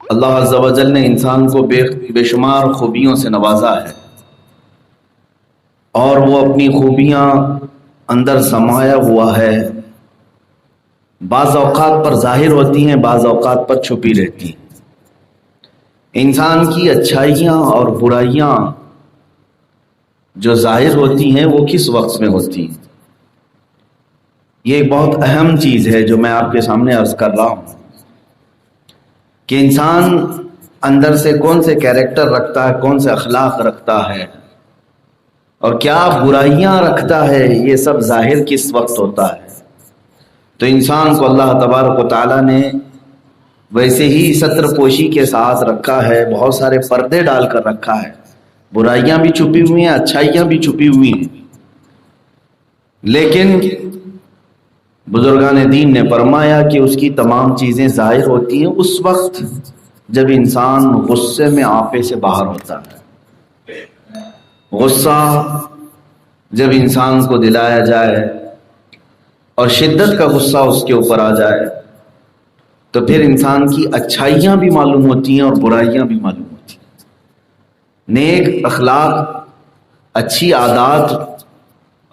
اللہ عز و جل نے انسان کو بے شمار خوبیوں سے نوازا ہے، اور وہ اپنی خوبیاں اندر سمایا ہوا ہے، بعض اوقات پر ظاہر ہوتی ہیں، بعض اوقات پر چھپی رہتی ہیں۔ انسان کی اچھائیاں اور برائیاں جو ظاہر ہوتی ہیں وہ کس وقت میں ہوتی ہیں، یہ ایک بہت اہم چیز ہے جو میں آپ کے سامنے عرض کر رہا ہوں کہ انسان اندر سے کون سے کیریکٹر رکھتا ہے، کون سے اخلاق رکھتا ہے، اور کیا برائیاں رکھتا ہے، یہ سب ظاہر کس وقت ہوتا ہے۔ تو انسان کو اللہ تبارک و تعالیٰ نے ویسے ہی ستر پوشی کے ساتھ رکھا ہے، بہت سارے پردے ڈال کر رکھا ہے، برائیاں بھی چھپی ہوئی ہیں، اچھائیاں بھی چھپی ہوئی ہیں۔ لیکن بزرگان دین نے فرمایا کہ اس کی تمام چیزیں ظاہر ہوتی ہیں اس وقت جب انسان غصے میں آپے سے باہر ہوتا ہے۔ غصہ جب انسان کو دلایا جائے اور شدت کا غصہ اس کے اوپر آ جائے تو پھر انسان کی اچھائیاں بھی معلوم ہوتی ہیں اور برائیاں بھی معلوم ہوتی ہیں۔ نیک اخلاق، اچھی عادات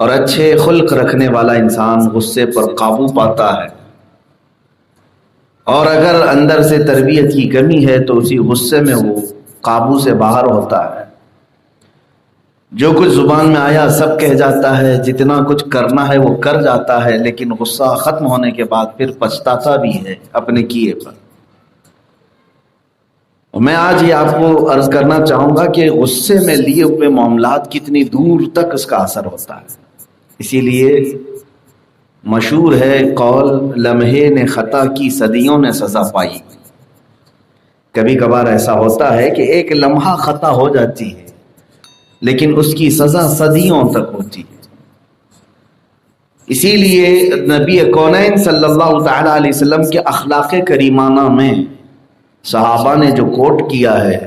اور اچھے خلق رکھنے والا انسان غصے پر قابو پاتا ہے، اور اگر اندر سے تربیت کی کمی ہے تو اسی غصے میں وہ قابو سے باہر ہوتا ہے، جو کچھ زبان میں آیا سب کہہ جاتا ہے، جتنا کچھ کرنا ہے وہ کر جاتا ہے، لیکن غصہ ختم ہونے کے بعد پھر پچھتاتا بھی ہے اپنے کیے پر۔ میں آج یہ آپ کو عرض کرنا چاہوں گا کہ غصے میں لیے ہوئے معاملات کتنی دور تک اس کا اثر ہوتا ہے۔ اسی لیے مشہور ہے قول، لمحے نے خطا کی صدیوں نے سزا پائی۔ کبھی کبھار ایسا ہوتا ہے کہ ایک لمحہ خطا ہو جاتی ہے لیکن اس کی سزا صدیوں تک ہوتی ہے۔ اسی لیے نبی کونین صلی اللہ تعالی علیہ وسلم کے اخلاق کریمانہ میں صحابہ نے جو کوٹ کیا ہے،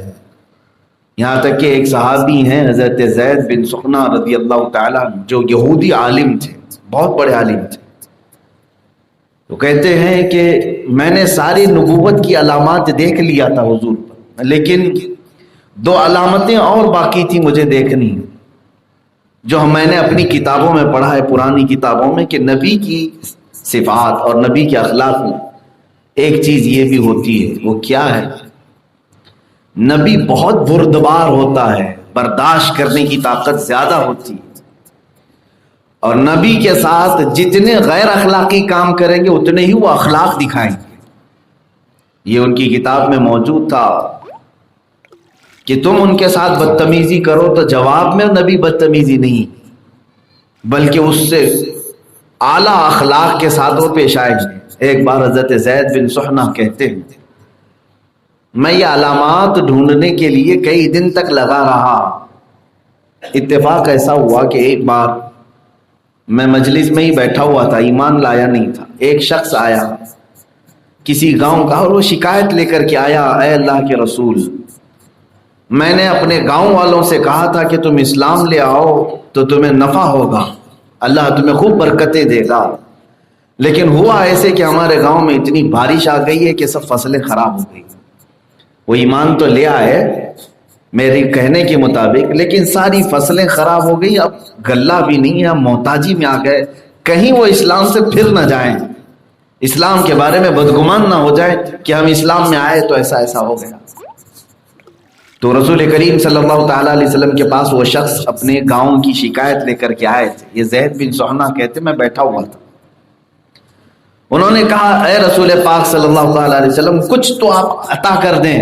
یہاں تک کہ ایک صحابی ہیں حضرت زید بن سخنہ رضی اللہ تعالیٰ جو یہودی عالم تھے، بہت بڑے عالم تھے، تو کہتے ہیں کہ میں نے ساری نبوت کی علامات دیکھ لیا تھا حضور پر، لیکن دو علامتیں اور باقی تھی مجھے دیکھنی، جو میں نے اپنی کتابوں میں پڑھا ہے، پرانی کتابوں میں، کہ نبی کی صفات اور نبی کے اخلاق میں ایک چیز یہ بھی ہوتی ہے۔ وہ کیا ہے؟ نبی بہت بردبار ہوتا ہے، برداشت کرنے کی طاقت زیادہ ہوتی ہے، اور نبی کے ساتھ جتنے غیر اخلاقی کام کریں گے اتنے ہی وہ اخلاق دکھائیں گے۔ یہ ان کی کتاب میں موجود تھا کہ تم ان کے ساتھ بدتمیزی کرو تو جواب میں نبی بدتمیزی نہیں بلکہ اس سے اعلیٰ اخلاق کے ساتھ وہ پیش آئیں گے۔ ایک بار حضرت زید بن سخنہ کہتے ہیں میں یہ علامات ڈھونڈنے کے لیے کئی دن تک لگا رہا، اتفاق ایسا ہوا کہ ایک بار میں مجلس میں ہی بیٹھا ہوا تھا، ایمان لایا نہیں تھا، ایک شخص آیا کسی گاؤں کا اور وہ شکایت لے کر کے آیا، اے اللہ کے رسول، میں نے اپنے گاؤں والوں سے کہا تھا کہ تم اسلام لے آؤ تو تمہیں نفع ہوگا، اللہ تمہیں خوب برکتیں دے گا، لیکن ہوا ایسے کہ ہمارے گاؤں میں اتنی بارش آ گئی ہے کہ سب فصلیں خراب ہو گئی۔ وہ ایمان تو لے آئے میری کہنے کے مطابق، لیکن ساری فصلیں خراب ہو گئی، اب غلہ بھی نہیں ہے، اب محتاجی میں آ گئے، کہیں وہ اسلام سے پھر نہ جائیں، اسلام کے بارے میں بدگمان نہ ہو جائے کہ ہم اسلام میں آئے تو ایسا ایسا ہو گیا۔ تو رسول کریم صلی اللہ تعالیٰ علیہ وسلم کے پاس وہ شخص اپنے گاؤں کی شکایت لے کر کے آئے تھے۔ یہ زید بن سخنہ کہتے میں بیٹھا ہوا تھا، انہوں نے کہا اے رسول پاک صلی اللہ تعالیٰ علیہ وسلم، کچھ تو آپ عطا کر دیں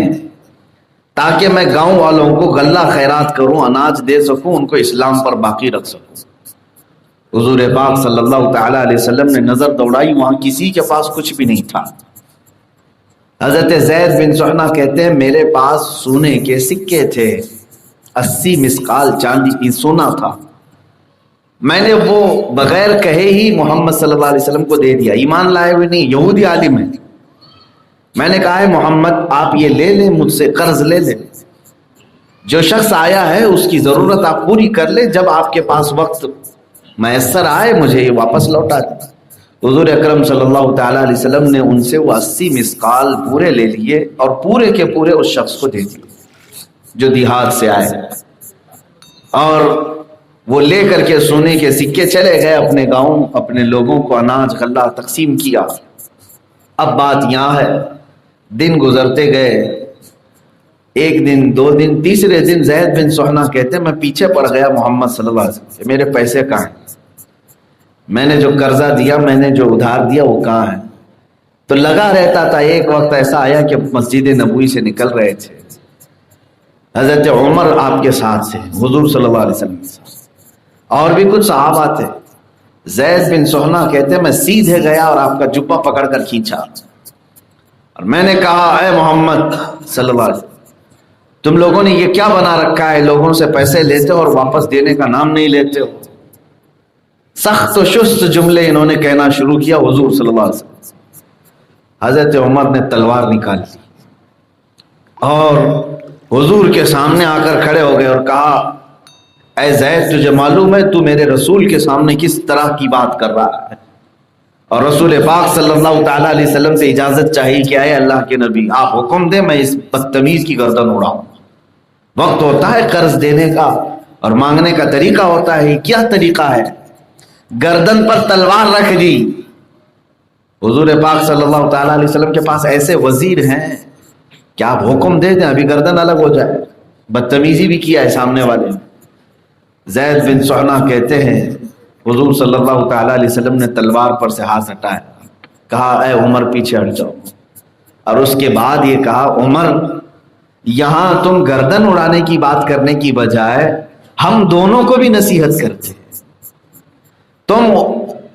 تاکہ میں گاؤں والوں کو غلہ خیرات کروں، اناج دے سکوں، ان کو اسلام پر باقی رکھ سکوں۔ حضور پاک صلی اللہ تعالیٰ علیہ وسلم نے نظر دوڑائی، وہاں کسی کے پاس کچھ بھی نہیں تھا۔ حضرت زید بن سخنہ کہتے ہیں میرے پاس سونے کے سکے تھے، 80 مسقال چاندی کی سونا تھا، میں نے وہ بغیر کہے ہی محمد صلی اللہ علیہ وسلم کو دے دیا، ایمان لائے ہوئے نہیں، یہودی عالم ہے۔ میں نے کہا ہے محمد آپ یہ لے لیں، مجھ سے قرض لے لیں، جو شخص آیا ہے اس کی ضرورت آپ پوری کر لیں، جب آپ کے پاس وقت میسر آئے مجھے یہ واپس لوٹا دیں۔ حضور اکرم صلی اللہ تعالیٰ علیہ وسلم نے ان سے وہ 80 مسقال پورے لے لیے اور پورے کے پورے اس شخص کو دے دیے جو دیہات سے آئے، اور وہ لے کر کے سونے کے سکے چلے گئے اپنے گاؤں، اپنے لوگوں کو اناج غلہ تقسیم کیا۔ اب بات یہاں ہے، دن گزرتے گئے، ایک دن، 2 دن، تیسرے دن زید بن سہنا کہتے ہیں میں پیچھے پڑ گیا محمد صلی اللہ علیہ وسلم سے، میرے پیسے کہاں ہیں؟ میں نے جو قرضہ دیا، میں نے جو ادھار دیا، وہ کہاں ہے؟ تو لگا رہتا تھا۔ ایک وقت ایسا آیا کہ مسجد نبوی سے نکل رہے تھے، حضرت عمر آپ کے ساتھ سے، حضور صلی اللہ علیہ وسلم کے ساتھ، اور بھی کچھ صحابہ تھے۔ زید بن سہنا کہتے ہیں میں سیدھے گیا اور آپ کا جبہ پکڑ کر کھینچا، اور میں نے کہا اے محمد صلی اللہ علیہ وسلم، تم لوگوں نے یہ کیا بنا رکھا ہے؟ لوگوں سے پیسے لیتے ہو اور واپس دینے کا نام نہیں لیتے ہو۔ سخت و شست جملے انہوں نے کہنا شروع کیا حضور صلی اللہ علیہ وسلم۔ حضرت عمر نے تلوار نکال لی اور حضور کے سامنے آ کر کھڑے ہو گئے اور کہا اے زید، تجھے معلوم ہے تو میرے رسول کے سامنے کس طرح کی بات کر رہا ہے؟ اور رسول پاک صلی اللہ تعالیٰ علیہ وسلم سے اجازت چاہیے کہ اے اللہ کے نبی آپ حکم دیں میں اس بدتمیز کی گردن اڑاؤں۔ وقت ہوتا ہے قرض دینے کا اور مانگنے کا طریقہ ہوتا ہے، یہ کیا طریقہ ہے؟ گردن پر تلوار رکھ دی۔ حضور پاک صلی اللہ تعالیٰ علیہ وسلم کے پاس ایسے وزیر ہیں کہ آپ حکم دے دیں ابھی گردن الگ ہو جائے۔ بدتمیزی بھی کیا ہے سامنے والے۔ زید بن سہنا کہتے ہیں حضور صلی اللہ تعالیٰ علیہ وسلم نے تلوار پر سے ہاتھ ہٹایا، کہا اے عمر پیچھے ہٹ جاؤ، اور اس کے بعد یہ کہا عمر یہاں تم گردن اڑانے کی بات کرنے کی بجائے ہم دونوں کو بھی نصیحت کرتے، تم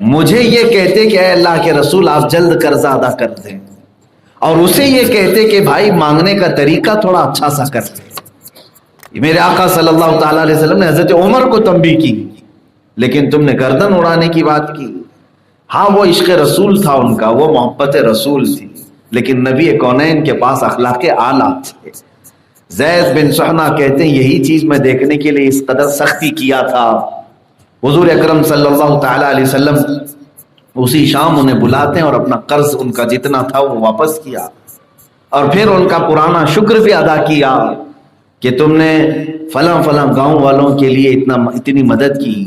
مجھے یہ کہتے کہ اے اللہ کے رسول آپ جلد قرضہ ادا کر دیں، اور اسے یہ کہتے کہ بھائی مانگنے کا طریقہ تھوڑا اچھا سا کر دیں۔ میرے آقا صلی اللہ تعالیٰ علیہ وسلم نے حضرت عمر کو تنبیہ کی، لیکن تم نے گردن اڑانے کی بات کی۔ ہاں وہ عشق رسول تھا ان کا، وہ محبت رسول تھی، لیکن نبی کونین کے پاس اخلاق اعلیٰ تھے۔ زید بن سہنا کہتے ہیں یہی چیز میں دیکھنے کے لیے اس قدر سختی کیا تھا۔ حضور اکرم صلی اللہ تعالیٰ علیہ وسلم اسی شام انہیں بلاتے ہیں اور اپنا قرض ان کا جتنا تھا وہ واپس کیا، اور پھر ان کا پرانا شکر بھی ادا کیا کہ تم نے فلاں فلاں گاؤں والوں کے لیے اتنی مدد کی،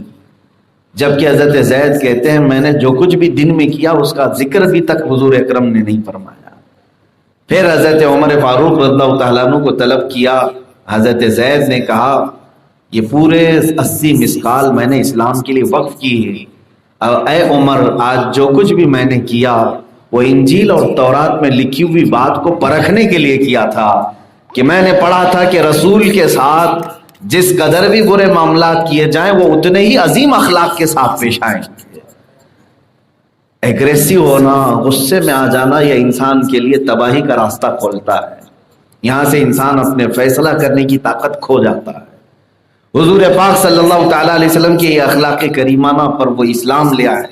جبکہ حضرت زید کہتے ہیں میں نے جو کچھ بھی دن میں کیا اس کا ذکر بھی تک حضور اکرم نے نہیں فرمایا۔ پھر حضرت عمر فاروق رضی اللہ تعالیٰ عنہ کو طلب کیا، حضرت زید نے کہا یہ پورے 80 مسقال میں نے اسلام کے لیے وقف کی ہے، اور اے عمر آج جو کچھ بھی میں نے کیا وہ انجیل اور تورات میں لکھی ہوئی بات کو پرکھنے کے لیے کیا تھا، کہ میں نے پڑھا تھا کہ رسول کے ساتھ جس قدر بھی برے معاملات کیے جائیں وہ اتنے ہی عظیم اخلاق کے ساتھ پیش آئیں۔ ایگریسو ہونا، غصے میں آ جانا، یہ انسان کے لیے تباہی کا راستہ کھولتا ہے، یہاں سے انسان اپنے فیصلہ کرنے کی طاقت کھو جاتا ہے۔ حضور پاک صلی اللہ تعالیٰ علیہ وسلم کے یہ اخلاق کریمانہ پر وہ اسلام لے آئے،